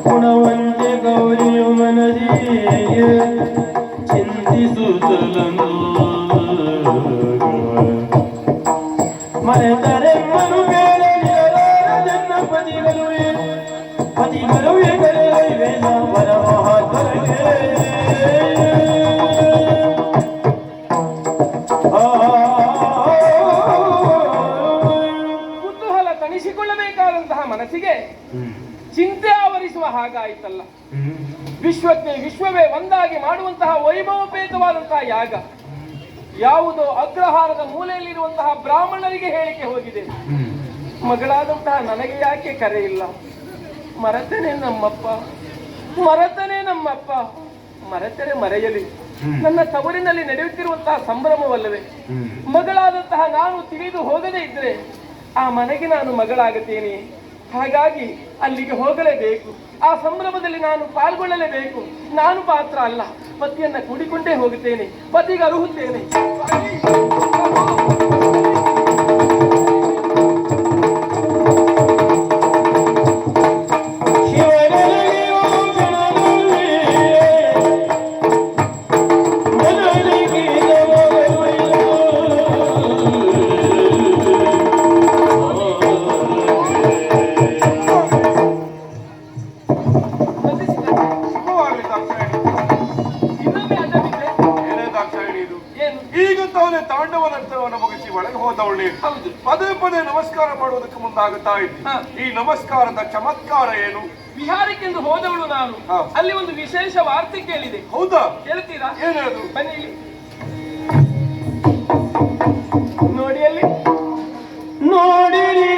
ಗುಣವಂತೆ ಗೌರಿಯು ಮನದಿಯ ಚಿಂತಿಸುತ್ತಲನು ಮರೆತರೆ ಮನು ಬೇಡಲಿರಲಾರದನ್ನ ಪತಿಗರುವೆ ಕರೆಯುವೆ ವರ ಮಹಾತ್ಮರಿಗೆ ತಣಿಸಿಕೊಳ್ಳಬೇಕಾದಂತಹ ಮನಸ್ಸಿಗೆ ಚಿಂತೆ ಆವರಿಸುವ ಹಾಗಾಯಿತಲ್ಲ. ವಿಶ್ವವೇ ಒಂದಾಗಿ ಮಾಡುವಂತಹ ವೈಭವಪೇತವಾದಂತಹ ಯಾಗ ಯಾವುದೋ ಅಗ್ರಹಾರದ ಮೂಲೆಯಲ್ಲಿರುವಂತಹ ಬ್ರಾಹ್ಮಣರಿಗೆ ಹೇಳಿಕೆ ಹೋಗಿದೆ. ಮಗಳಾದಂತಹ ನನಗೆ ಯಾಕೆ ಕರೆ ಇಲ್ಲ? ಮರೆತನೆ ನಮ್ಮಪ್ಪ, ಮರೆತರೆ ಮರೆಯಲಿ. ನನ್ನ ತವರಿನಲ್ಲಿ ನಡೆಯುತ್ತಿರುವಂತಹ ಸಂಭ್ರಮವಲ್ಲವೇ? ಮಗಳಾದಂತಹ ನಾನು ತಿಳಿದು ಹೋಗದೇ ಇದ್ರೆ ಆ ಮನೆಗೆ ನಾನು ಮಗಳಾಗುತ್ತೇನೆ. ಹಾಗಾಗಿ ಅಲ್ಲಿಗೆ ಹೋಗಲೇಬೇಕು. ಆ ಸಂಭ್ರಮದಲ್ಲಿ ನಾನು ಪಾಲ್ಗೊಳ್ಳಲೇಬೇಕು. ನಾನು ಪಾತ್ರ ಅಲ್ಲ, ಪತಿಯನ್ನ ಕೂಡಿಕೊಂಡೇ ಹೋಗುತ್ತೇನೆ, ಪತಿಗೆ ಅರುಹುತ್ತೇನೆ. ಪದೇ ಪದೇ ನಮಸ್ಕಾರ ಮಾಡುವುದಕ್ಕೆ ಮುಂದಾಗುತ್ತಾ ಇದ್ದೆ. ಈ ನಮಸ್ಕಾರದ ಚಮತ್ಕಾರ ಏನು? ವಿಹಾರಕ್ಕೆಂದು ಹೋದವಳು ನಾನು. ಅಲ್ಲಿ ಒಂದು ವಿಶೇಷ ವಾರ್ತೆ ಕೇಳಿದೆ. ಹೌದಾ? ಕೇಳ್ತೀರಾ? ಏನದು? ಬನ್ನಿ ಇಲ್ಲಿ ನೋಡಿ. ಅಲ್ಲಿ ನೋಡಿರಿ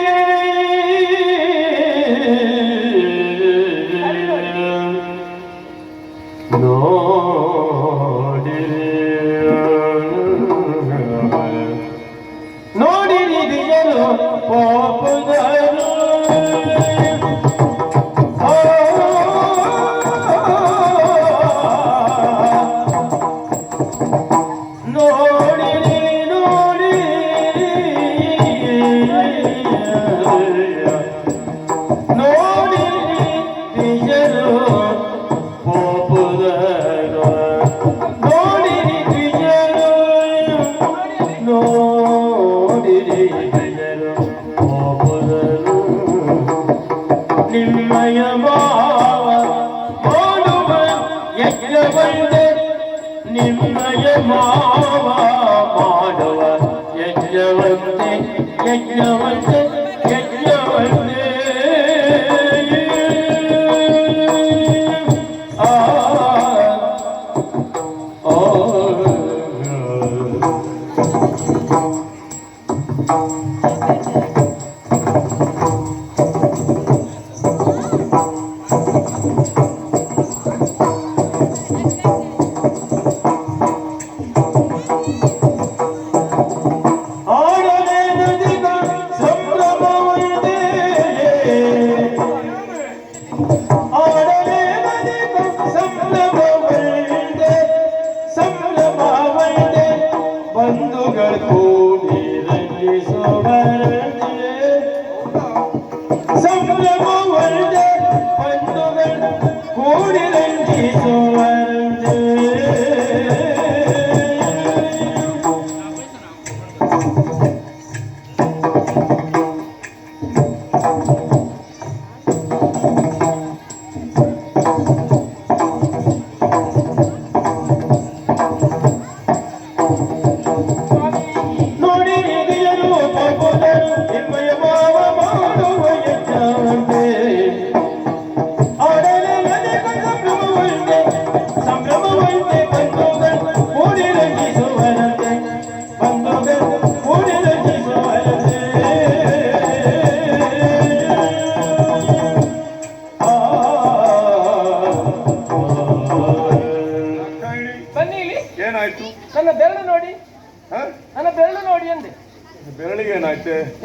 ನಿಮ್ಮಯ ಮಾವ ಮಾಡುವ ಯಜ್ಞವಂತೆ, ನಿಮ್ಮಯ ಮಾವ ಮಾಡುವ ಯಜ್ಞವಂತೆ, ಯಜ್ಞವಂತೆ ಯಜ್ಞವಂತೆ.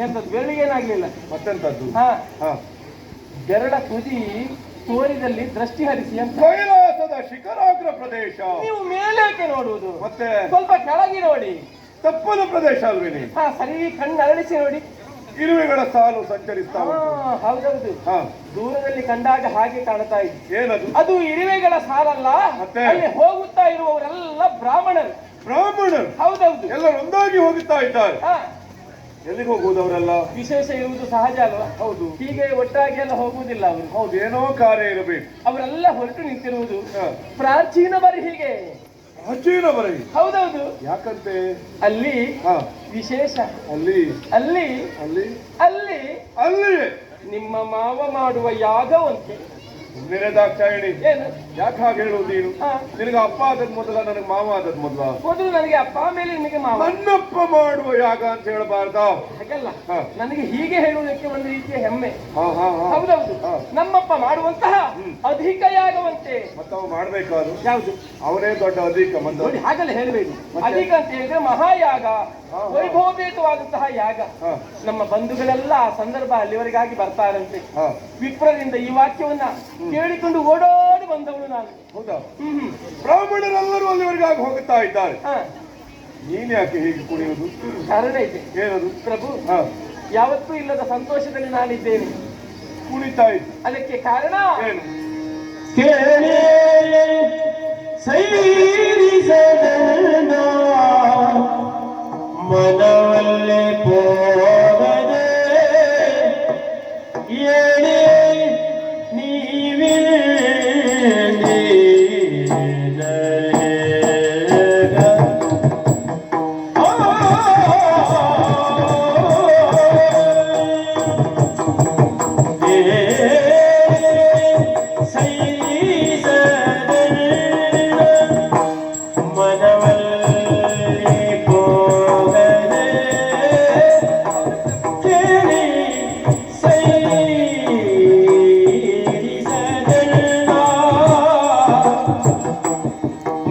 ಎಂತದ್ದು ಬೆರಳಿಗೆ ಏನಾಗ್ಲಿಲ್ಲ, ಮತ್ತೆಂತದ್ದು? ಬೆರಳ ತುದಿ ತೋರಿದಲ್ಲಿ ದೃಷ್ಟಿ ಹರಿಸಿ ಅಂತ. ಕೈಲಾಸದ ಶಿಖರಾಗ್ರ ಪ್ರದೇಶ. ನೀವು ಮೇಲೇಕೆ ನೋಡುವುದು? ಮತ್ತೆ ಸ್ವಲ್ಪ ಕೆಳಗೆ ನೋಡಿ. ತಪ್ಪದ ಪ್ರದೇಶ ಅಲ್ವೇನಿ? ಸರಿ, ಕಣ್ಣು ಅರಳಿಸಿ ನೋಡಿ. ಇರುವೆಗಳ ಸಾಲು ಸಂಚರಿಸ್ತಾ ಉಂಟು. ಹೌದೌದು, ಹಾ, ದೂರದಲ್ಲಿ ಕಂಡಾಗ ಹಾಗೆ ಕಾಣ್ತಾ ಇದೆ. ಏನದು? ಅದು ಇರುವೆಗಳ ಸಾಲಲ್ಲ, ಮತ್ತೆ? ಅಲ್ಲಿ ಹೋಗುತ್ತಾ ಇರುವವರೆಲ್ಲ ಬ್ರಾಹ್ಮಣರು. ಬ್ರಾಹ್ಮಣರು ಹೌದೌದು. ಎಲ್ಲರೂ ಒಂದಾಗಿ ಹೋಗುತ್ತಾ ಇದ್ದಾರೆ. ಹಾ, ಎಲ್ಲಿಗೆ ಹೋಗುವುದವರೆಲ್ಲ? ವಿಶೇಷ ಇರುವುದು ಸಹಜ ಅಲ್ವಾ? ಹೌದು. ಹೀಗೆ ಒಟ್ಟಾಗಿ ಎಲ್ಲ ಹೋಗುವುದಿಲ್ಲ ಅವರು. ಹೌದು, ಏನೋ ಕಾರ್ಯ ಇರಬೇಕು. ಅವರೆಲ್ಲ ಹೊರಟು ನಿಂತಿರುವುದು ಹಾ. ಪ್ರಾಚೀನ ಬರಿಹಿಗೆ. ಪ್ರಾಚೀನ ಬರಹಿ. ಹೌದೌದು. ಯಾಕಂತೆ? ಅಲ್ಲಿ ಹಾ, ವಿಶೇಷ. ಅಲ್ಲಿ ಅಲ್ಲಿ ಅಲ್ಲಿ ಅಲ್ಲಿ ಅಲ್ಲಿ ನಿಮ್ಮ ಮಾವ ಮಾಡುವ ಯಾಗವಂತೆ. ದಾಕ್ಷಾಯಣಿ, ಏನು? ಯಾಕೆ ಹಾಗೆ ಹೇಳುವುದು ನೀನು? ಹಾ. ನಿನಗೆ ಅಪ್ಪ ಆದದ್ ಮೊದಲ, ನನಗೆ ಮಾವ ಆದದ್ ಮೊದಲ? ಮೊದಲು ನನಗೆ ಅಪ್ಪ, ಮೇಲೆ ನಿನಗೆ ಮಾವ. ನನ್ನಪ್ಪ ಮಾಡುವ ಯಾಗ ಅಂತ ಹೇಳಬಾರ್ದ? ಹಾಗಲ್ಲ, ಹಾ. ನನಗೆ ಹೀಗೆ ಹೇಳುವುದಕ್ಕೆ ಒಂದು ರೀತಿಯ ಹೆಮ್ಮೆ. ಹಾ, ಹಾ, ಹಾ. ಹೌದೌದು. ಹಾ. ನಮ್ಮಪ್ಪ ಮಾಡುವಂತಹ ಅಧಿಕ ಯಾಗವಂತೆ. ಮತ್ತವ ಮಾಡ್ಬೇಕಾದ್ರು ಯಾವುದು? ಅವರೇ ದೊಡ್ಡ ಅಧಿಕ ಮಂದ. ನೋಡಿ, ಹಾಗಲ್ಲ ಹೇಳಬೇಕು. ಮತ್ತೆ? ಅಧಿಕ ಅಂತ ಹೇಳಿದ್ರೆ ಮಹಾಯಾಗ, ಹಾ, ಹಾ. ವೈಭವಪೇತವಾದಂತಹ ಯಾಗ. ಹಾ. ನಮ್ಮ ಬಂಧುಗಳೆಲ್ಲ ಆ ಸಂದರ್ಭ ಅಲ್ಲಿವರೆಗಾಗಿ ಬರ್ತಾರಂತೆ. ಹಾ. ವಿಪ್ರರಿಂದ ಈ ವಾಕ್ಯವನ್ನ ಕೇಳಿಕೊಂಡು ಓಡೋಡಿ ಬಂದವಳು ನಾನು. ಹೌದಾ? ಹ್ಮ್. ಬ್ರಾಹ್ಮಣರೆಲ್ಲರೂ ಅಲ್ಲಿವರೆಗಾಗಿ ಹೋಗುತ್ತಾ ಇದ್ದಾರೆ. ಹಾ. ನೀನ್ ಯಾಕೆ ಹೀಗೆ ಕುಣಿಯುವುದು? ಕಾರಣ ಇದೆ ಏನದು? ಪ್ರಭು. ಹಾ. ಯಾವತ್ತೂ ಇಲ್ಲದ ಸಂತೋಷದಲ್ಲಿ ನಾನಿದ್ದೇನೆ. ಕುಣಿತಾ ಇದ್ದು ಅದಕ್ಕೆ ಕಾರಣ ಏನು? ಕೇಳಿ ಸೈರಿಸದನ ಮನವಲ್ಲೇ ಹೋಗದೆ ಏನೇ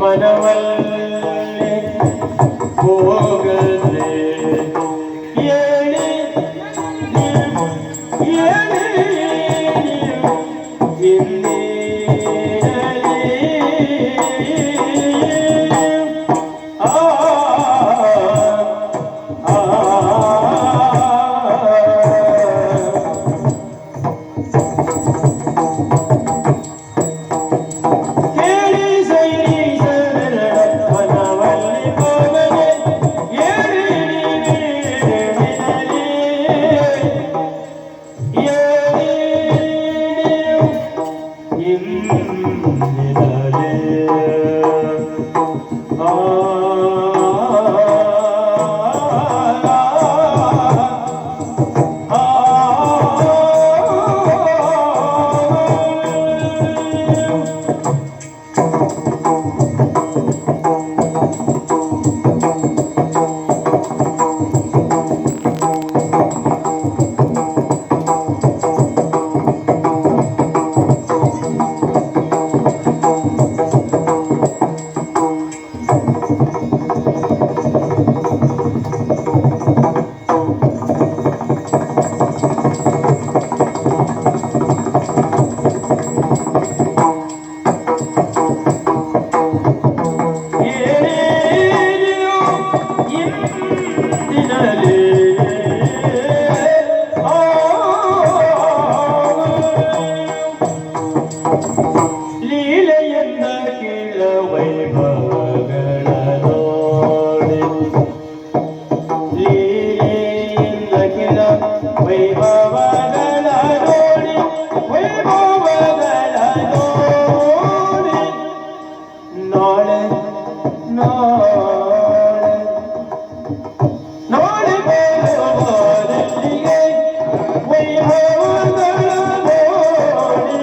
ಮನವಲ್ಲೇ ಹೋಗದೆ ಏಳಿ ಇಲ್ಲಿ ಲೀಲೆಯನ್ನ ಕೀಳ ವೈಭವಗಳ ನೋಡಿ ಲೀಲೆಯಿಂದ ಕೀಳ ವೈಭವಗಳ ನೋಡಿ ವೈಭವಗಳ ನೋಡಿ ನಾಳೆ ನಾಳೆ ನೋಡಿ ಬರುವವರೆಲ್ಲಿಗೆ ವೈಭವಗಳ ನೋಡಿ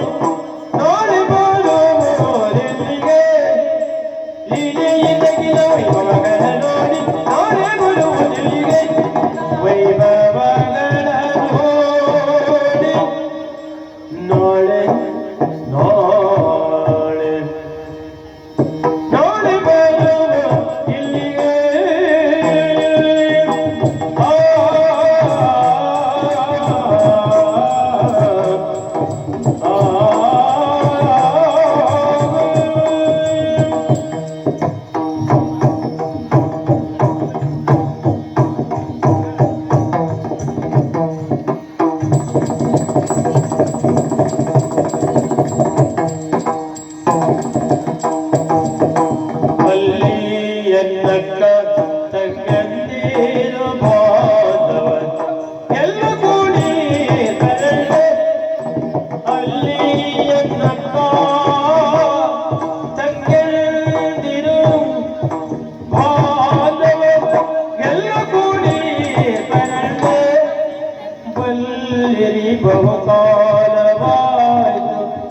ನೋಡಿ ಬರುವವರೆಲ್ಲಿಗೆ ಲೀಲೆಯಿಂದ ವೈಭವಗಳ ನೋಡಿ ನಾಳೆ ಬರುವುದೆಲ್ಲಿಗೆ ವೈಭವಗಳ ನೋಡಿ ನಾಳೆ ನಾಳೆ ಬಲ್ಲಿರಿ ಬಹುಕಾಲವಾಯ್ತು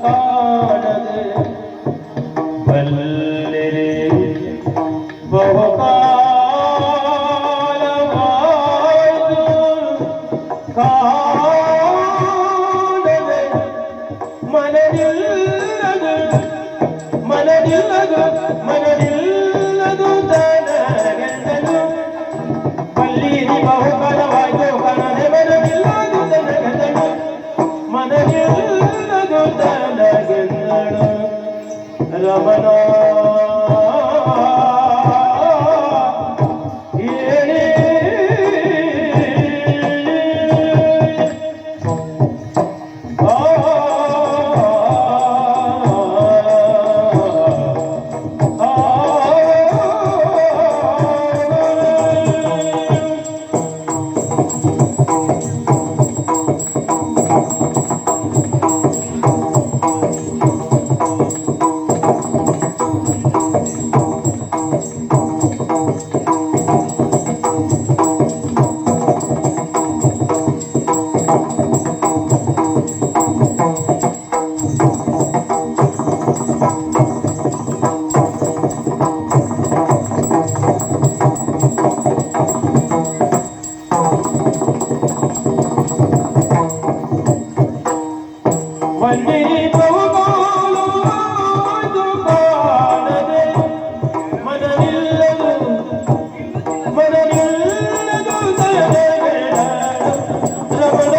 ಕಾಣದೆ ಬಲ್ಲಿರಿ ಬಹುಕಾಲವಾಯ್ತು ಕಾಣದೆ ಮನದಿಲ್ಲದು ಮನದಿಲ್ಲದು ಮನದಿಲ್ಲದು ಜನಗಣನು ಬಲ್ಲಿರಿ ಬಹುಕಾಲವಾಯ್ತು ಕಾಣದೆ ಮನದಿಲ್ಲದು ಜನಗಣನು ಮನದಿಲ್ಲದು ಜನಗಣನು ರಮಣ ಬಲ್ಲಿರಿ ಬಹುಕಾಲವಾಯ್ತು ಕಾಣದೆ ಮನವಿಲ್ಲದು ಮನವಿಲ್ಲದು ರಮಣ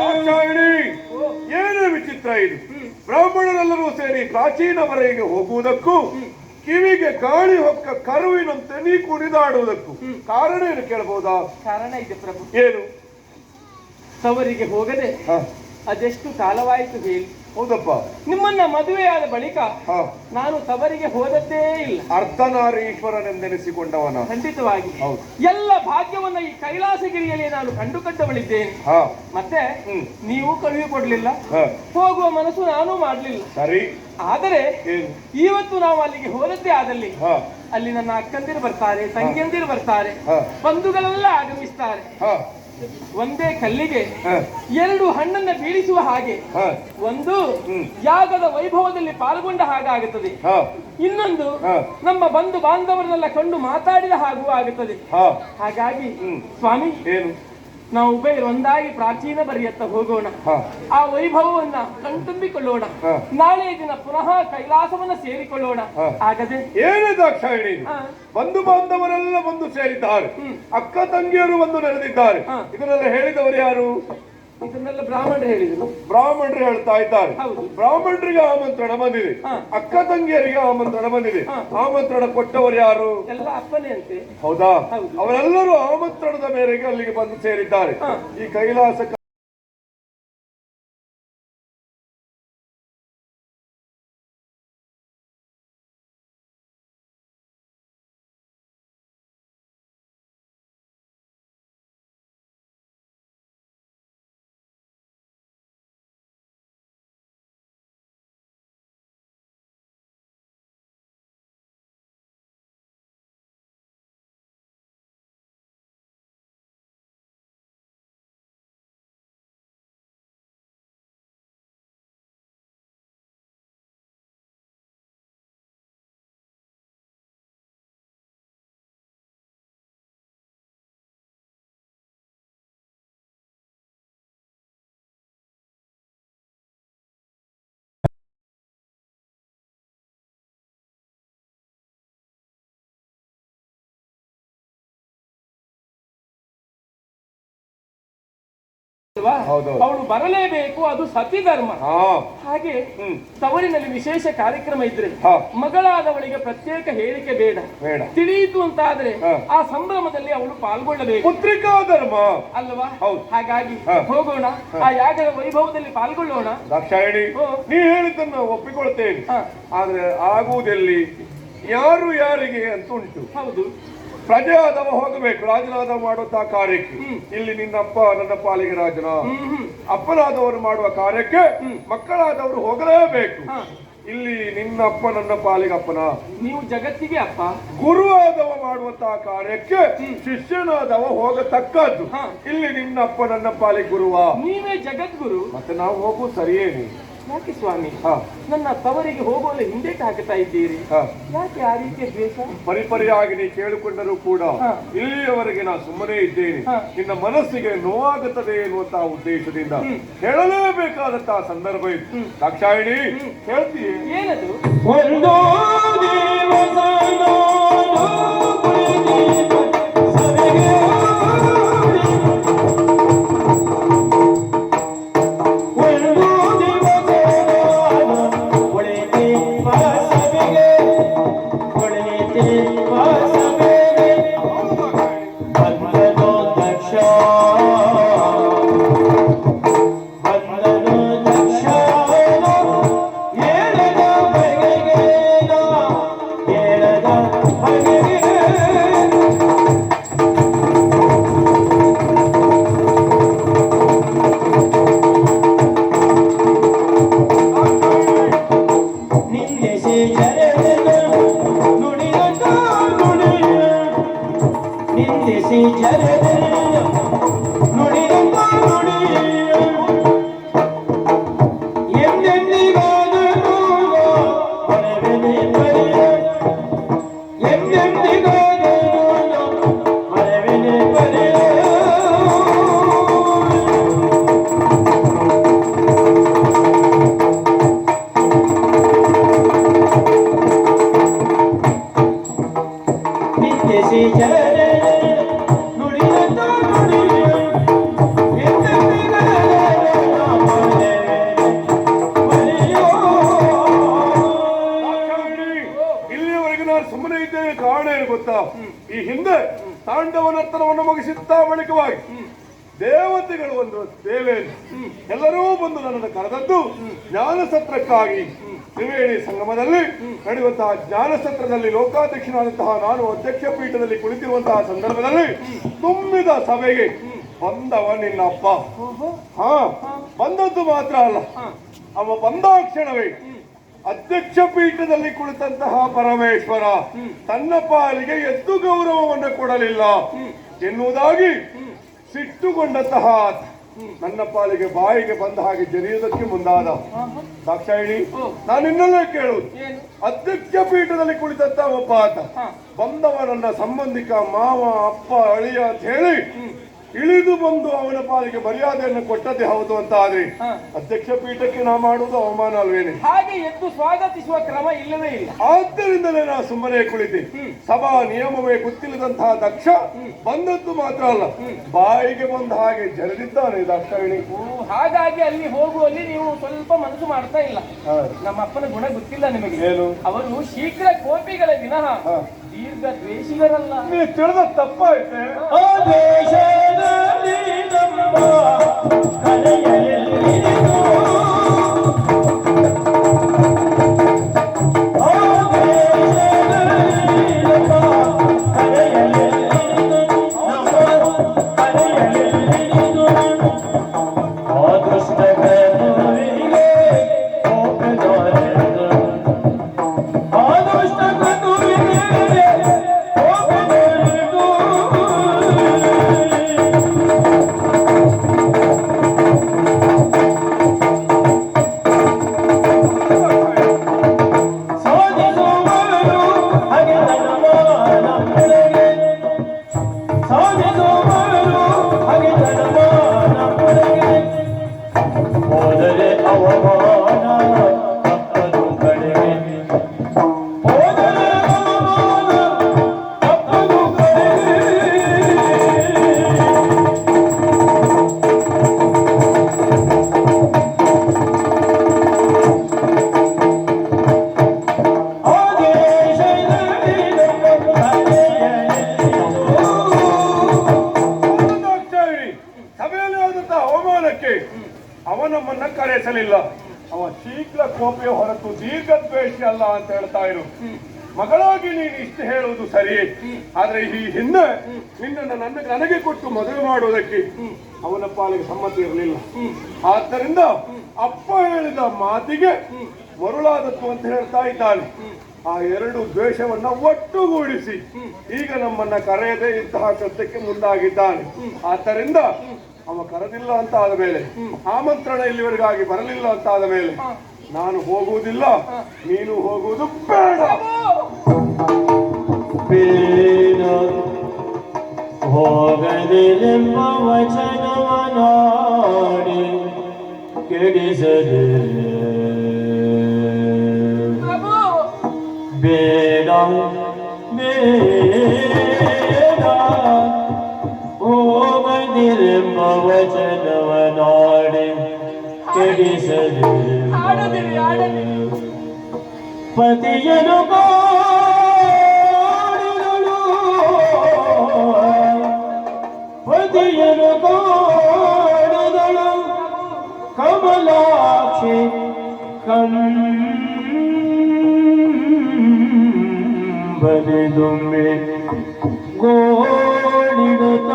ದಾಕ್ಷಾಯಿಣಿ, ಏನೇ ವಿಚಿತ್ರ ಇದು! ಬ್ರಾಹ್ಮಣರೆಲ್ಲರೂ ಸೇರಿ ಪ್ರಾಚೀನವರೆಗೆ ಹೋಗುವುದಕ್ಕೂ ಕಿವಿಗೆ ಗಾಳಿ ಹೊಕ್ಕ ಕರುವಿನಂತೆ ನೀ ಕುಣಿದಾಡುವುದಕ್ಕೂ ಕಾರಣ ಏನು ಕೇಳಬಹುದಾ? ಕಾರಣ ಇದೆ ಪ್ರಭು. ಏನು? ತವರಿಗೆ ಹೋಗದೆ ಹ, ಅದೆಷ್ಟು ಕಾಲವಾಯಿತು ಹೇಳಿ. ಹೌದಪ್ಪ. ನಿಮ್ಮನ್ನ ಮದುವೆಯಾದ ಬಳಿಕ ಹ, ನಾನು ತವರಿಗೆ ಹೋದದ್ದೇ ಇಲ್ಲ. ಅರ್ಧನಾರೀಶ್ವರನೆಂದೆನಿಸಿಕೊಂಡವನ. ಖಂಡಿತವಾಗಿ ಹೌದು. ಎಲ್ಲ ಭಾಗ್ಯವನ್ನ ಈ ಕೈಲಾಸಗಿರಿಯಲ್ಲಿ ನಾನು ಕಂಡುಕೊಂಡವಳಿದ್ದೇನೆ. ಹ, ಮತ್ತೆ ನೀವು ಕಳುಹಿ ಕೊಡ್ಲಿಲ್ಲ, ಹ, ಹೋಗುವ ಮನಸ್ಸು ನಾನು ಮಾಡ್ಲಿಲ್ಲ. ಸರಿ. ಆದರೆ ಏನು? ಇವತ್ತು ನಾವು ಅಲ್ಲಿಗೆ ಹೋದದ್ದೇ ಆದಲ್ಲಿ ಹ, ಅಲ್ಲಿ ನನ್ನ ಅಕ್ಕಂದಿರು ಬರ್ತಾರೆ, ತಂಗಿಯಂದಿರು ಬರ್ತಾರೆ, ಹ, ಬಂಧುಗಳೆಲ್ಲ ಆಗಮಿಸ್ತಾರೆ. ಹ, ಒಂದೇ ಕಲ್ಲಿಗೆ ಹ, ಎರಡು ಹಣ್ಣನ್ನ ಬೀಳಿಸುವ ಹಾಗೆ ಹ, ಒಂದು ಯಾಗದ ವೈಭವದಲ್ಲಿ ಪಾಲ್ಗೊಂಡ ಹಾಗಾಗುತ್ತದೆ, ಹ, ಇನ್ನೊಂದು ಹ, ನಮ್ಮ ಬಂಧು ಬಾಂಧವರನ್ನೆಲ್ಲ ಕಂಡು ಮಾತಾಡಿದ ಹಾಗೂ ಆಗುತ್ತದೆ. ಹ. ಹಾಗಾಗಿ ಸ್ವಾಮಿ, ಏನು? ನಾವು ಉಭಯರು ಒಂದಾಗಿ ಪ್ರಾಚೀನ ಬರಿಯತ್ತ ಹೋಗೋಣ, ಹ, ಆ ವೈಭವವನ್ನ ಕಣ್ತುಂಬಿಕೊಳ್ಳೋಣ, ಹ. ನಾಳೆ ದಿನ ಪುನಃ ಕೈಲಾಸವನ್ನ ಸೇರಿಕೊಳ್ಳೋಣ. ಹ. ಆಗದೆ ಏನೇ ದಾಕ್ಷಾಯಿಣಿ ಇದು? ಹ. ಬಂಧು ಬಾಂಧವರೆಲ್ಲ ಬಂದು ಸೇರಿದ್ದಾರೆ, ಅಕ್ಕ ತಂಗಿಯರು ಬಂದು ನೆರೆದಿದ್ದಾರೆ. ಹ. ಇದನ್ನೆಲ್ಲ ಹೇಳಿದವರು ಯಾರು? ಇದನ್ನೆಲ್ಲ ಬ್ರಾಹ್ಮಣರು ಹೇಳಿದರು. ಬ್ರಾಹ್ಮಣರು ಹೇಳ್ತಾ ಇದ್ದಾರೆ. ಹೌದು. ಬ್ರಾಹ್ಮಣರಿಗೆ ಆಮಂತ್ರಣ ಬಂದಿದೆ, ಹ. ಅಕ್ಕ ತಂಗಿಯರಿಗೆ ಆಮಂತ್ರಣ ಬಂದಿದೆ. ಹ. ಆಮಂತ್ರಣ ಕೊಟ್ಟವರು ಯಾರು? ಎಲ್ಲ ಅಪ್ಪನೇ ಅಂತೆ. ಹೌದಾ? ಹೌದು. ಅವರೆಲ್ಲರೂ ಆಮಂತ್ರಣದ ಮೇರೆಗೆ ಅಲ್ಲಿಗೆ ಬಂದು ಸೇರಿದ್ದಾರೆ. ಹ. ಈ ಕೈಲಾಸ ಹೌದು. ಅವಳು ಬರಲೇಬೇಕು, ಅದು ಸತಿ ಧರ್ಮ. ಹಾ, ಹಾಗೆ ತವರಿನಲ್ಲಿ ವಿಶೇಷ ಕಾರ್ಯಕ್ರಮ ಇದ್ರೆ ಹಾ. ಮಗಳಾದವಳಿಗೆ ಪ್ರತ್ಯೇಕ ಹೇಳಿಕೆ ಬೇಡ. ಬೇಡ. ತಿಳಿಯಿತು ಅಂತಾದ್ರೆ ಹಾ. ಆ ಸಂಭ್ರಮದಲ್ಲಿ ಅವಳು ಪಾಲ್ಗೊಳ್ಳಬೇಕು ಪುತ್ರಿಕಾ ಧರ್ಮ ಅಲ್ವಾ? ಹೌದು. ಹಾಗಾಗಿ ಹಾ. ಹೋಗೋಣ, ಆ ಯಾಗದ ವೈಭವದಲ್ಲಿ ಪಾಲ್ಗೊಳ್ಳೋಣ. ದಾಕ್ಷಾಯಿಣಿ, ಹೋ. ನೀ ಹೇಳಿದ್ದನ್ನು ಒಪ್ಪಿಕೊಳ್ತೇನೆ. ಹಾ. ಆದ್ರೆ ಆಗುವುದೆಲ್ಲಿ, ಯಾರು ಯಾರಿಗೆ ಅಂತ ಉಂಟು. ಹೌದು. ಪ್ರಜೆ ಆದವ ಹೋಗಬೇಕು, ರಾಜನಾದವ ಮಾಡುವಂತಹ ಕಾರ್ಯಕ್ಕೆ. ಇಲ್ಲಿ ನಿನ್ನಪ್ಪ ನನ್ನ ಪಾಲಿಗೆ ರಾಜನ, ಅಪ್ಪನಾದವರು ಮಾಡುವ ಕಾರ್ಯಕ್ಕೆ ಮಕ್ಕಳಾದವರು ಹೋಗಲೇಬೇಕು. ಇಲ್ಲಿ ನಿನ್ನ ಅಪ್ಪ ನನ್ನ ಪಾಲಿಗೆ ಅಪ್ಪನ. ನೀವು ಜಗತ್ತಿಗೆ ಅಪ್ಪ. ಗುರುವಾದವ ಮಾಡುವಂತಹ ಕಾರ್ಯಕ್ಕೆ ಶಿಷ್ಯನಾದವ ಹೋಗತಕ್ಕದ್ದು. ಇಲ್ಲಿ ನಿನ್ನ ಅಪ್ಪ ನನ್ನ ಪಾಲಿಗೆ ಗುರುವ. ನೀವೇ ಜಗದ್ಗುರು. ಮತ್ತೆ ನಾವು ಹೋಗುವುದು ಸರಿಯೇನೆ? ಯಾಕೆ ಸ್ವಾಮಿ ನನ್ನ ತವರಿಗೆ ಹೋಗುವಲ್ಲಿ ಹಿಂದೇಟು ಹಾಕುತ್ತಾ ಇದ್ದೀರಿ? ಯಾಕೆ ಆ ರೀತಿಯ ದ್ವೇಷ? ಪರಿಪರಿಯಾಗಿ ನೀ ಕೇಳಿಕೊಂಡರೂ ಕೂಡ ಇಲ್ಲಿಯವರೆಗೆ ನಾ ಸುಮ್ಮನೆ ಇದ್ದೇನೆ. ನಿನ್ನ ಮನಸ್ಸಿಗೆ ನೋವಾಗುತ್ತದೆ ಎನ್ನುವಂತಹ ಉದ್ದೇಶದಿಂದ ಹೇಳಲೇಬೇಕಾದಂತಹ ಸಂದರ್ಭ ಇತ್ತು. ದಾಕ್ಷಾಯಿಣಿ ಹೇಳ್ತೀಯ? ಏನದು? ಒಂದು ದಿವಸ ಈ ಹಿಂದೆ ತಾಂಡವ ನರ್ತನವನ್ನು ಮುಗಿಸುತ್ತಾ ಬಳಿಕವಾಗಿ ದೇವತೆಗಳು ಒಂದು ಸೇವೆಯಲ್ಲಿ ಎಲ್ಲರೂ ಬಂದು ನನ್ನನ್ನು ಕರೆದದ್ದು ಜ್ಞಾನಸತ್ರಕ್ಕಾಗಿ. ತ್ರಿವೇಣಿ ಸಂಗಮದಲ್ಲಿ ನಡೆಯುವಂತಹ ಜ್ಞಾನಸತ್ರದಲ್ಲಿ ಲೋಕಾಧ್ಯಕ್ಷನಾದಂತಹ ನಾನು ಅಧ್ಯಕ್ಷ ಪೀಠದಲ್ಲಿ ಕುಳಿತಿರುವಂತಹ ಸಂದರ್ಭದಲ್ಲಿ ತುಂಬಿದ ಸಭೆಗೆ ಬಂದವ ನಿನ್ನ ಅಪ್ಪ. ಬಂದದ್ದು ಮಾತ್ರ ಅಲ್ಲ, ಅವ ಬಂದಾಕ್ಷಣವೇ ಅಧ್ಯಕ್ಷ ಪೀಠದಲ್ಲಿ ಕುಳಿತಂತಹ ಪರಮೇಶ್ವರ ತನ್ನ ಪಾಲಿಗೆ ಎದ್ದು ಗೌರವವನ್ನು ಕೊಡಲಿಲ್ಲ ಎನ್ನುವುದಾಗಿ ಸಿಟ್ಟುಗೊಂಡಂತಹ ನನ್ನ ಪಾಲಿಗೆ ಬಾಯಿಗೆ ಬಂದ ಹಾಗೆ ಜರಿಯುವುದಕ್ಕೆ ಮುಂದಾದ. ದಾಕ್ಷಾಯಿಣಿ, ನಾನು ಇನ್ನಲ್ಲೇ ಕೇಳುವುದು, ಅಧ್ಯಕ್ಷ ಪೀಠದಲ್ಲಿ ಕುಳಿತಂತಹ ಒಬ್ಬ ಆತ ಬಂದವ ನನ್ನ ಸಂಬಂಧಿಕ ಮಾವ ಅಪ್ಪ ಅಳಿಯ ಅಂತ ಹೇಳಿ ಇಳಿದು ಬಂದು ಅವನ ಪಾಲಿಗೆ ಮರ್ಯಾದೆಯನ್ನು ಕೊಟ್ಟದ್ದೇ ಹೌದು ಅಂತ ಆದ್ರೆ ಅಧ್ಯಕ್ಷ ಪೀಠಕ್ಕೆ ನಾ ಮಾಡುವುದು ಅವಮಾನ ಅಲ್ವೇನೆ? ಹಾಗೆ ಎದ್ದು ಸ್ವಾಗತಿಸುವ ಕ್ರಮ ಇಲ್ಲವೇ ಇಲ್ಲ. ಆದ್ದರಿಂದಲೇ ನಾ ಸುಮ್ಮನೆ ಕುಳಿತೆ. ಸಭಾ ನಿಯಮವೇ ಗೊತ್ತಿಲ್ಲದಂತಹ ದಕ್ಷ ಬಂದದ್ದು ಮಾತ್ರ ಅಲ್ಲ, ಬಾಯಿಗೆ ಬಂದ ಹಾಗೆ ಜರದಿದ್ದಾನೆ ದಾಕ್ಷಾಯಿಣಿ. ಹಾಗಾಗಿ ಅಲ್ಲಿ ಹೋಗುವಲ್ಲಿ ನೀವು ಸ್ವಲ್ಪ ಮನಸ್ಸು ಮಾಡ್ತಾ ಇಲ್ಲ. ನಮ್ಮ ಅಪ್ಪನ ಗುಣ ಗೊತ್ತಿಲ್ಲ ನಿಮಗೆ. ಏನು? ಅವರು ಶೀಘ್ರ ಕೋಪಿಗಳ ವಿನಃ ದೀರ್ಘ ದ್ವೇಷಿಗರಲ್ಲ. ನೀವು ತಿಳಿದ ತಪ್ಪಾಯ್ತೆ. ಅವನಮ್ಮನ್ನ ಕರೆಸಲಿಲ್ಲ. ಅವ ಶೀಘ್ರ ಕೋಪೆಯ ಹೊರತು ದೀರ್ಘ ದ್ವೇಷ ಅಲ್ಲ ಅಂತ ಹೇಳ್ತಾ ಇರು. ಮಗಳಾಗಿ ನೀನು ಇಷ್ಟು ಹೇಳುವುದು ಸರಿಯೇ, ಆದ್ರೆ ಈ ಹಿಂದೆ ನಿನ್ನನ್ನು ನನಗೆ ಕೊಟ್ಟು ಮದುವೆ ಮಾಡುವುದಕ್ಕೆ ಅವನ ಪಾಲಿಗೆ ಸಮ್ಮತಿ ಇರಲಿಲ್ಲ. ಆದ್ದರಿಂದ ಅಪ್ಪ ಹೇಳಿದ ಮಾತಿಗೆ ಮರುಳಾದದ್ದು ಅಂತ ಹೇಳ್ತಾ ಇದ್ದಾನೆ. ಆ ಎರಡು ದ್ವೇಷವನ್ನ ಒಟ್ಟುಗೂಡಿಸಿ ಈಗ ನಮ್ಮನ್ನ ಕರೆಯದೆ ಇಂತಹ ಕೃತ್ಯಕ್ಕೆ ಮುಂದಾಗಿದ್ದಾನೆ. ಆದ್ದರಿಂದ ಅವ ಕರೆದಿಲ್ಲ ಅಂತ ಆದ ಮೇಲೆ, ಆಮಂತ್ರಣ ಇಲ್ಲಿವರೆಗಾಗಿ ಬರಲಿಲ್ಲ ಅಂತ ಆದ ಮೇಲೆ ನಾನು ಹೋಗುವುದಿಲ್ಲ, ನೀನು ಹೋಗುವುದು ಬೇಡ. ಬೇಡ ಹೋಗದಿರೆಂಬ ವಚನವನಾಡಿ ಕೆಡಿಸದೆ. ಬೇಡ ಬೇಡ ಹೋಗದಿರೆಂಬ ವಚನವನಾಡಿ ಕೆಡಿಸದೆ. ಪತಿಯನು ಪತಿಯನು ಕಾಡಿದಳು ಕಮಲಾಕ್ಷಿ ಕಂಬನೆದುಮ್ಮೆ ಗೋಳಿಡುತ್ತ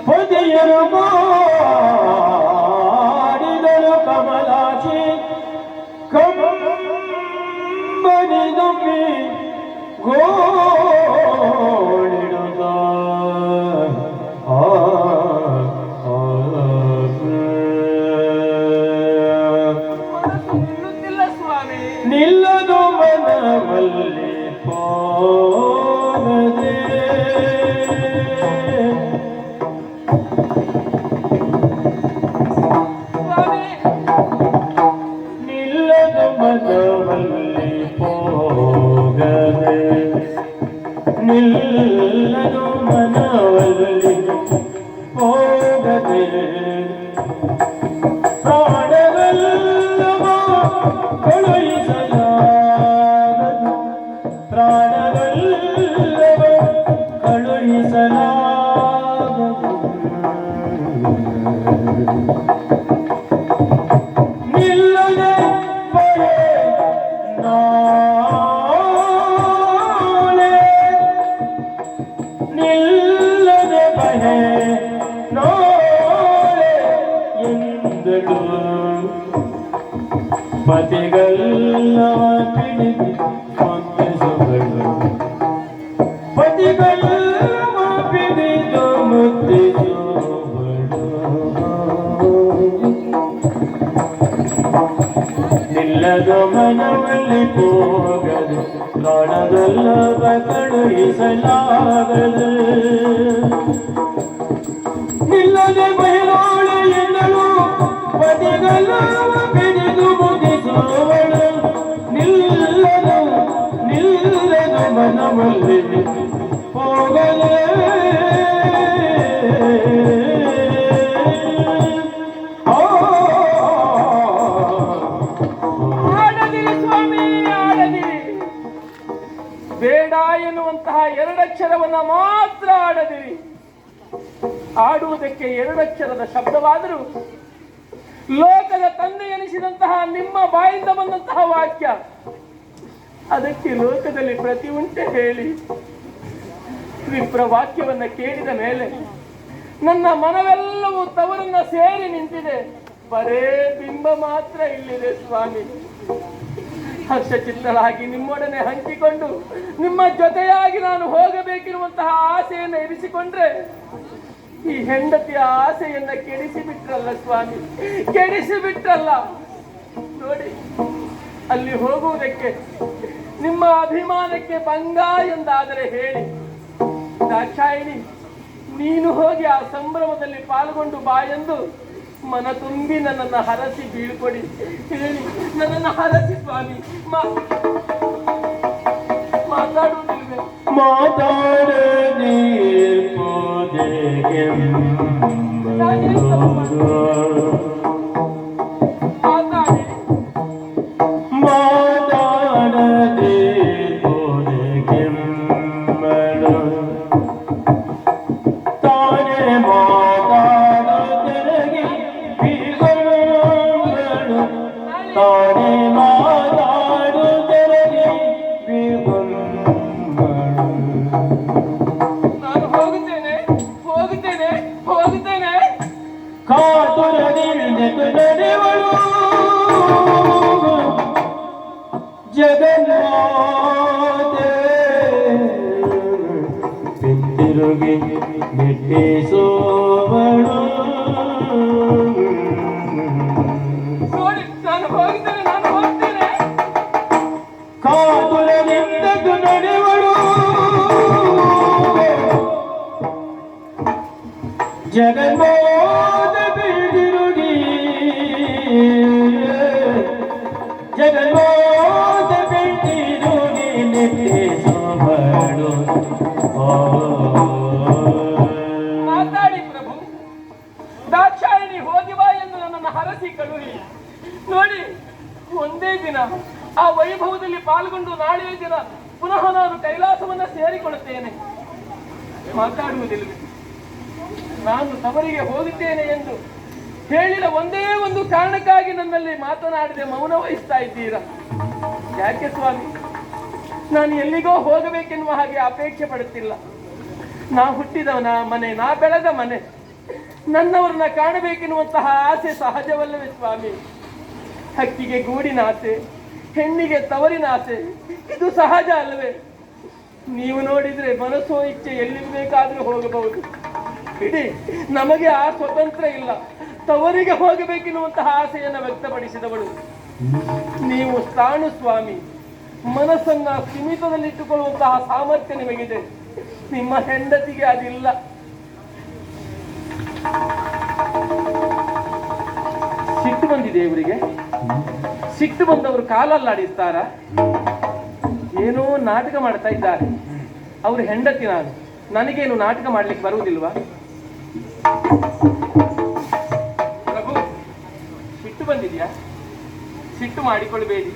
ಪತಿಯನು ಕಾಡಿದಳು ಕಮಲಾಕ್ಷಿ ಕಂಬನೆದುಮ್ಮೆ ಗೋಳಿಡುತ್ತ ನಿಲ್ಲದು ಮನವಲ್ಲಿ ಹೋಗದೆ. ನಿಲ್ಲದು ಮನವಲ್ಲಿ ಹೋಗದೆ. ನಿಲ್ಲದು ಮನವಲ್ಲಿ ಹೋಗದೆ. ಪ್ರಾಣವೆಲ್ಲವ ಕಳುಹಿಸಲಾಗದು. ಪ್ರಾಣವೆಲ್ಲವ ಕಳುಹಿಸಲಾಗದು. ನಿಲ್ಲದೆ ಬರೆ ನಾಳೆ. ನಿಲ್ಲದೆ ಬರೆ ನಾಳೆ ಎಂದಳು. ಪತಿಗಲ್ಲವ ಪಿಡಿದು ಮುತ್ತಿಸುಗಳು. ಪತಿಗಲ್ಲವ ಪಿಡಿದು ಮುತ್ತಿಸುಗಳು. ನಿಲ್ಲದು ಮನವಲ್ಲಿ ಹೋಗದು. ಪ್ರಾಣದಲ್ಲವ ಕಳುಹಿಸಲಾಗದು. ನಿಲ್ಲದೆ ಬಯಲಾಳೆ ಎನ್ನಳು. ಪತಿಗಲ್ಲವ ಪಿಡಿದು ಮುಗಿಸುವಳು. ನಿಲ್ಲದು ನಿಲ್ಲದು ಮನವಲ್ಲಿ ಹೋಗಲೇ. ಆಡದಿರಿ ಸ್ವಾಮಿ, ಆಡದಿರಿ. ಬೇಡ ಎನ್ನುವಂತಹ ಎರಡಕ್ಷರವನ್ನ ಮಾತ್ರ ಆಡದಿರಿ. ಆಡುವುದಕ್ಕೆ ಎರಡಕ್ಷರದ ಶಬ್ದವಾದರೂ ಲೋಕದ ತಂದೆ ಎನಿಸಿದಂತಹ ನಿಮ್ಮ ಬಾಯಿಂದ ಬಂದಂತಹ ವಾಕ್ಯ, ಅದಕ್ಕೆ ಲೋಕದಲ್ಲಿ ಪ್ರತಿ ಉಂಟೆ ಹೇಳಿ. ವಿಪ್ರ ವಾಕ್ಯವನ್ನ ಕೇಳಿದ ಮೇಲೆ ನನ್ನ ಮನವೆಲ್ಲವೂ ತವರನ್ನ ಸೇರಿ ನಿಂತಿದೆ. ಬರೇ ಬಿಂಬ ಮಾತ್ರ ಇಲ್ಲಿದೆ ಸ್ವಾಮಿ. ಹರ್ಷಚಿತ್ತಳಾಗಿ ನಿಮ್ಮೊಡನೆ ಹಂಚಿಕೊಂಡು ನಿಮ್ಮ ಜೊತೆಯಾಗಿ ನಾನು ಹೋಗಬೇಕಿರುವಂತಹ ಆಸೆಯನ್ನು ಇರಿಸಿಕೊಂಡ್ರೆ ಈ ಹೆಂಡತಿಯ ಆಸೆಯನ್ನ ಕೆಡಿಸಿಬಿಟ್ರಲ್ಲ ಸ್ವಾಮಿ, ಕೆಡಿಸಿಬಿಟ್ರಲ್ಲ. ನೋಡಿ, ಅಲ್ಲಿ ಹೋಗುವುದಕ್ಕೆ ನಿಮ್ಮ ಅಭಿಮಾನಕ್ಕೆ ಭಂಗ ಎಂದಾದರೆ ಹೇಳಿ. ದಾಕ್ಷಾಯಿಣಿ, ನೀನು ಹೋಗಿ ಆ ಸಂಭ್ರಮದಲ್ಲಿ ಪಾಲ್ಗೊಂಡು ಬಾ ಎಂದು ಮನ ತುಂಬಿ ನನ್ನನ್ನು ಹರಸಿ ಬೀಳ್ಕೊಡಿ. ಹೇಳಿ, ನನ್ನನ್ನು ಹರಸಿ ಸ್ವಾಮಿ. ಮಾತಾಡುವುದಿಲ್ವೇ? ಮಾತಾಡದೆ ಮಾತಾಡದೆ ಕೆಮ್ಮಳು. ತಾನೇ ಮಾತಾಡದೆ ಬೀಗಳು. ತಾನೇ ಮಾತಾಡುತ್ತದೆ ಬೀಗಳು. ನಾನು ಹೋಗುತ್ತೇನೆ, ಹೋಗುತ್ತೇನೆ, ಹೋಗುತ್ತೇನೆ. ಕಾತುರ ತಿರುಗಿ ನಿಟ್ಟಿಸುವಳು. ನೋಡಿ, ನಾನು ಹೋಗ್ತೇನೆ, ನಾನು ಹೋಗ್ತೇನೆ. ಕಾತುರದಿಂದದು ನಡೆವಳು ಜಗನ್ಮೋದ ಬಿಡಿರುಗಿ, ಜಗನ್ಮೋದ ಬಿಡಿರುಗಿ ನಿಟ್ಟಿಸುವಳು. ಮಾತಾಡಿ ಪ್ರಭು. ದಾಕ್ಷಾಯಿಣಿ ಹೋಗಿ ಬಾ ಎಂದು ನನ್ನನ್ನು ಹರಸಿ ಕಳುಹಿ. ನೋಡಿ, ಒಂದೇ ದಿನ ಆ ವೈಭವದಲ್ಲಿ ಪಾಲ್ಗೊಂಡು ನಾಳೆಯ ದಿನ ಪುನಃ ನಾನು ಕೈಲಾಸವನ್ನ ಸೇರಿಕೊಳ್ಳುತ್ತೇನೆ. ಮಾತಾಡುವುದಿಲ್ಲವೇ? ನಾನು ತವರಿಗೆ ಹೋಗುತ್ತೇನೆ ಎಂದು ಹೇಳಿದ ಒಂದೇ ಒಂದು ಕಾರಣಕ್ಕಾಗಿ ನನ್ನಲ್ಲಿ ಮಾತನಾಡದೆ ಮೌನ ವಹಿಸ್ತಾ ಇದ್ದೀರಾ? ಯಾಕೆ ಸ್ವಾಮಿ? ನಾನು ಎಲ್ಲಿಗೋ ಹೋಗಬೇಕೆನ್ನುವ ಹಾಗೆ ಅಪೇಕ್ಷೆ ಪಡುತ್ತಿಲ್ಲ. ನಾ ಹುಟ್ಟಿದವನ ಮನೆ, ನಾ ಬೆಳೆದ ಮನೆ, ನನ್ನವರನ್ನ ಕಾಣಬೇಕೆನ್ನುವಂತಹ ಆಸೆ ಸಹಜವಲ್ಲವೇ ಸ್ವಾಮಿ? ಹಕ್ಕಿಗೆ ಗೂಡಿನ ಆಸೆ, ಹೆಣ್ಣಿಗೆ ತವರಿನ ಆಸೆ, ಇದು ಸಹಜ ಅಲ್ಲವೇ? ನೀವು ನೋಡಿದ್ರೆ ಮನಸ್ಸೋ ಇಚ್ಛೆ ಎಲ್ಲಿ ಬೇಕಾದ್ರೂ ಹೋಗಬಹುದು. ಇಡೀ ನಮಗೆ ಆ ಸ್ವತಂತ್ರ ಇಲ್ಲ. ತವರಿಗೆ ಹೋಗಬೇಕೆನ್ನುವಂತಹ ಆಸೆಯನ್ನು ವ್ಯಕ್ತಪಡಿಸಿದವಳು ನೀವು. ತಾನು ಸ್ವಾಮಿ, ಮನಸ್ಸನ್ನ ಸೀಮಿತದಲ್ಲಿಟ್ಟುಕೊಳ್ಳುವಂತಹ ಸಾಮರ್ಥ್ಯ ನಿಮಗಿದೆ. ನಿಮ್ಮ ಹೆಂಡತಿಗೆ ಅದಿಲ್ಲ. ಸಿಟ್ಟು ಬಂದಿದೆ ಇವರಿಗೆ. ಸಿಟ್ಟು ಬಂದವರು ಕಾಲಲ್ಲಾಡಿಸ್ತಾರ? ಏನೋ ನಾಟಕ ಮಾಡ್ತಾ ಇದ್ದಾರೆ. ಅವರು ಹೆಂಡತಿ, ನಾನು. ನನಗೇನು ನಾಟಕ ಮಾಡ್ಲಿಕ್ಕೆ ಬರುವುದಿಲ್ವಾ? ಪ್ರಭು, ಸಿಟ್ಟು ಬಂದಿದ್ಯಾ? ಸಿಟ್ಟು ಮಾಡಿಕೊಳ್ಬೇಡಿ.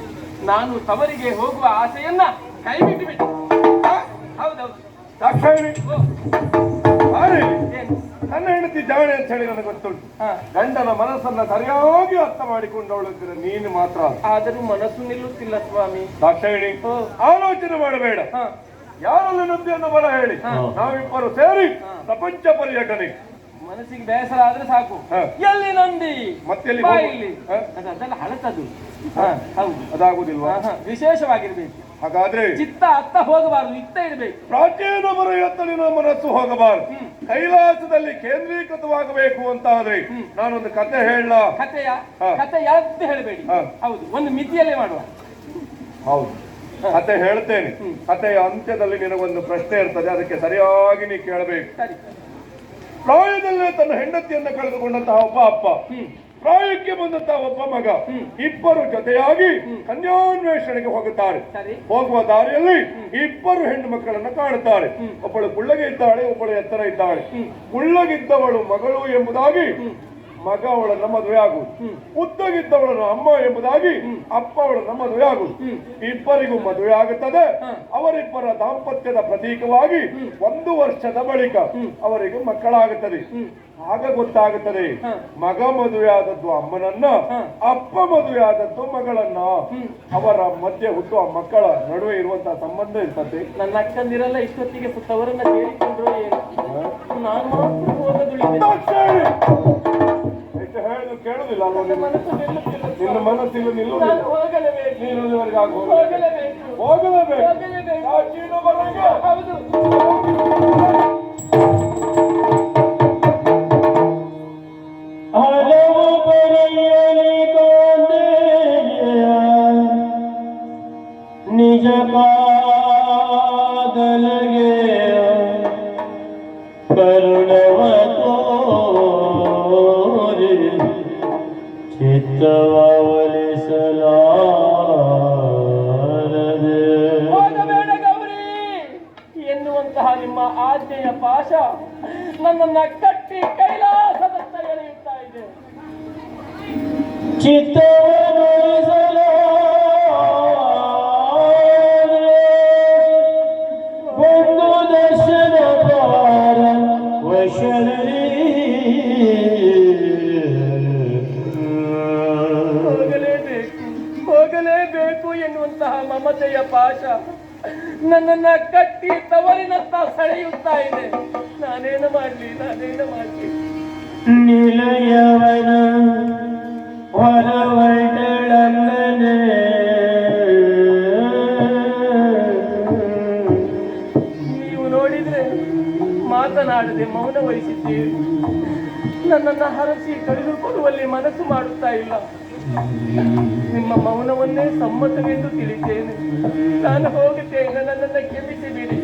ನಾನು ತವರಿಗೆ ಹೋಗುವ ಆಸೆಯನ್ನ ಕೈ ಬಿಟ್ಟು ಬಿಟ್ಟು. ಹೌದೌದು. ದಾಕ್ಷಾಯಿಣಿ, ಏನು? ನನ್ನ ಹೆಂಡತಿ ಜಾಣೆ ಅಂತ ಹೇಳಿ ನನಗೆ ಗೊತ್ತುಂಟು. ಗಂಡನ ಮನಸ್ಸನ್ನ ಸರಿಯಾಗಿ ಅರ್ಥ ಮಾಡಿಕೊಂಡವಳು ನೀನು ಮಾತ್ರ. ಆದರೂ ಮನಸ್ಸು ನಿಲ್ಲುತ್ತಿಲ್ಲ ಸ್ವಾಮಿ. ದಾಕ್ಷಾಯಿಣಿ, ಆಲೋಚನೆ ಮಾಡಬೇಡ. ಯಾರಲ್ಲಿ ನಂದಿಯನ್ನು ಬರ ಹೇಳಿ, ನಾವಿಬ್ಬರು ಸೇರಿ ಪ್ರಪಂಚ ಪರ್ಯಟನೆ. ಮನಸ್ಸಿಗೆ ಬೇಸರ ಆದ್ರೆ ಸಾಕು. ಎಲ್ಲಿ ನಂದಿ? ಮತ್ತೆ ಇಲ್ಲಿ ಅದೆಲ್ಲ ಹಳತದು. ಹೌದು, ಅದಾಗುದಿಲ್ವಾ? ವಿಶೇಷವಾಗಿರ್ಬೇಕು. ಹಾಗಾದ್ರೆ ಚಿತ್ತ ಅತ್ತ ಹೋಗಬಾರದು, ಇತ್ತ ಇರ್ಬೇಕು. ಪ್ರಾಚೀನ ಮರ ಎತ್ತಲಿನ ಮನಸ್ಸು ಹೋಗಬಾರದು, ಕೈಲಾಸದಲ್ಲಿ ಕೇಂದ್ರೀಕೃತವಾಗಬೇಕು ಅಂತ ಆದ್ರೆ ನಾನೊಂದು ಕತೆ ಹೇಳ. ಕಥೆಯ ಕತೆ ಯಾವ್ದು ಹೇಳಬೇಡಿ. ಹೌದು, ಒಂದು ಮಿತಿಯಲ್ಲೇ ಮಾಡುವ. ಹೌದು, ಕತೆ ಹೇಳ್ತೇನೆ. ಕಥೆಯ ಅಂತ್ಯದಲ್ಲಿ ನಿನಗೊಂದು ಪ್ರಶ್ನೆ ಇರ್ತದೆ, ಅದಕ್ಕೆ ಸರಿಯಾಗಿ ನೀ ಕೇಳಬೇಕು. ಸರಿ. ಪ್ರಾಯದಲ್ಲೇ ತನ್ನ ಹೆಂಡತಿಯನ್ನು ಕಳೆದುಕೊಂಡಂತಹ ಒಬ್ಬ ಅಪ್ಪ, ಪ್ರಾಯಕ್ಕೆ ಬಂದಂತಹ ಒಬ್ಬ ಮಗ, ಇಬ್ಬರು ಜೊತೆಯಾಗಿ ಕನ್ಯಾನ್ವೇಷಣೆಗೆ ಹೋಗುತ್ತಾರೆ. ಹೋಗುವ ದಾರಿಯಲ್ಲಿ ಇಬ್ಬರು ಹೆಣ್ಣು ಮಕ್ಕಳನ್ನ ಕಾಣುತ್ತಾರೆ. ಒಬ್ಬಳು ಕುಳ್ಳಗೆ ಇದ್ದಾಳೆ, ಒಬ್ಬಳು ಎತ್ತರ ಇದ್ದಾಳೆ. ಕುಳ್ಳಗಿದ್ದವಳು ಮಗಳು ಎಂಬುದಾಗಿ ಮಗ ಅವಳನ್ನ ಮದುವೆ ಆಗುವುದು, ಉದ್ದಗಿದ್ದವಳನ್ನು ಅಮ್ಮ ಎಂಬುದಾಗಿ ಅಪ್ಪ ಅವಳನ್ನ ಮದುವೆ ಆಗುವುದು. ಇಬ್ಬರಿಗೂ ಮದುವೆ ಆಗುತ್ತದೆ. ಅವರಿಬ್ಬರ ದಾಂಪತ್ಯದ ಪ್ರತೀಕವಾಗಿ 1 ವರ್ಷದ ಬಳಿಕ ಅವರಿಗೆ ಮಕ್ಕಳಾಗುತ್ತದೆ. ಆಗ ಗೊತ್ತಾಗುತ್ತದೆ, ಮಗ ಮದುವೆ ಆದದ್ದು ಅಮ್ಮನನ್ನ, ಅಪ್ಪ ಮದುವೆ ಆದದ್ದು ಮಗಳನ್ನ. ಅವರ ಮಧ್ಯೆ ಹುಟ್ಟುವ ಮಕ್ಕಳ ನಡುವೆ ಇರುವಂತಹ ಸಂಬಂಧ ಇರ್ತದೆ. ನನ್ನ ಅಕ್ಕಂದಿರಲ್ಲ ಇಷ್ಟೊತ್ತಿಗೆ ಪುಟ್ಟವರನ್ನ ಕೇಳಿಕೊಂಡ್ರು ಏನು? ನಾನು ಮಾತ್ರ ಹೋಗದುಳಿದೆ. ಹೇಳುದು ಕೇಳುದಿಲ್ಲ ಅಲ್ವಾ? ಮನಸ್ಸು ನಿಲ್ಲುತ್ತಿಲ್ಲ. ನಿನ್ನ ಮನಸ್ಸಿಗೆ ನಿಲ್ಲುವುದಿಲ್ಲ. ಹೋಗಲೇಬೇಕು. ನೀನು ಹೋಗಲೇಬೇಕು. ಹೌದು. ಹಲವು ಬರೆಯಲಿ ನಿಜ ಕಾದಲಗೆ ಕರುಣವ ತೋರಿ ಚಿತ್ತವಲಿಸಲಾರದೆ. ಹೋಗಬೇಡ ಗೌರಿ ಎನ್ನುವಂತಹ ನಿಮ್ಮ ಆಜ್ಞೆಯ ಪಾಶ ನನ್ನನ್ನ ಕಟ್ಟಿ ಕೈಲಾಸದತ್ತ ಎಳೆಯುತ್ತಾ ಇದೆ. ಒಂದು ದರ್ಶನ ಪಾರ ವಶದಲ್ಲಿ ಹೋಗಲೇಬೇಕು ಎನ್ನುವಂತಹ ಮಮತೆಯ ಪಾಶ ನನ್ನನ್ನ ಕಟ್ಟಿ ತವರಿನತ್ತ ಸೆಳೆಯುತ್ತಾ ಇದೆ. ನಾನೇನು ಮಾಡ್ಲಿ? ನಿಲಯವನ ಹೊರವಡಳಂಗನೆ ನೀವು ನೋಡಿದ್ರೆ ಮಾತನಾಡದೆ ಮೌನ ವಹಿಸಿದ್ದೇವೆ. ನನ್ನನ್ನು ಹರಸಿ ಕಳೆದುಕೊಳ್ಳುವಲ್ಲಿ ಮನಸ್ಸು ಮಾಡುತ್ತಾ ಇಲ್ಲ. ನಿಮ್ಮ ಮೌನವನ್ನೇ ಸಮ್ಮತವೆಂದು ತಿಳಿದ್ದೇನೆ. ನಾನು ಹೋಗುತ್ತೇನೆ, ನನ್ನನ್ನು ಕ್ಷಮಿಸಿಬಿಡಿ.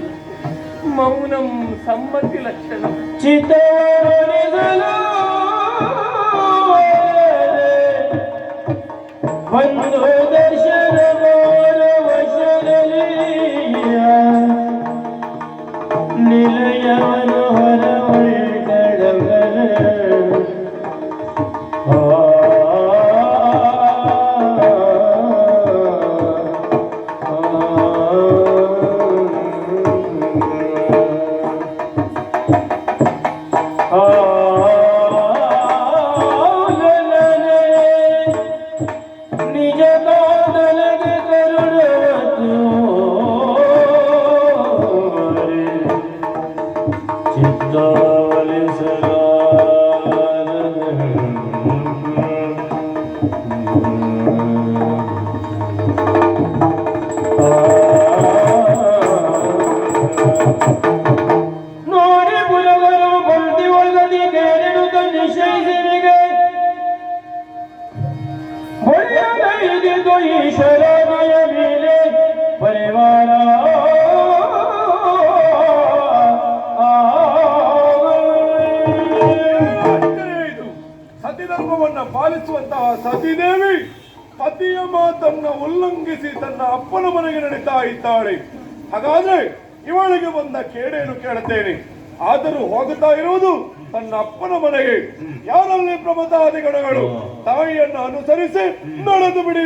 ಮೌನಂ ಸಮ್ಮತಿ ಲಕ್ಷಣ. ಚಿತ್ತವರಿಸಲು ಒಂದು ದರ್ಶನ ವಶದಲ್ಲಿ ನಿಲಯವನ್ನು ಹೊರವೈದಡಗಲ ನೋಡಿ ಪುರವರು ಬಂದಿ ಒಳಗದಿ ಕೇಳಿರುತ್ತ ನಿಶ್ಚಯಿಸಿರಿಗೆ ಒಳ್ಳೆಯದು ಈಶ್ವರನೆಯ ಮೇಲೆ ಪರಿವಾರ ಇದು ಸತಿಧರ್ಮವನ್ನ ಪಾಲಿಸುವಂತಹ ಸತಿದೇವಿ ಪತಿಯ ಮಾತನ್ನ ಉಲ್ಲಂಘಿಸಿ ತನ್ನ ಅಪ್ಪನ ಮನೆಗೆ ನಡೀತಾ ಇದ್ದಾಳೆ. ಹಾಗಾದ್ರೆ ಇವಳಿಗೆ ಬಂದ ಕೇಡೇನು ಕೇಳುತ್ತೇನೆ. ಆದರೂ ಹೋಗುತ್ತಾ ಇರುವುದು ತನ್ನ ಅಪ್ಪನ ಮನೆಗೆ. ಯಾರಲ್ಲಿ ಪ್ರಮದಾದಿಗಣಗಳು ತಾಯಿಯನ್ನು ಅನುಸರಿಸಿ ನಡೆದು ಬಿಡಿ.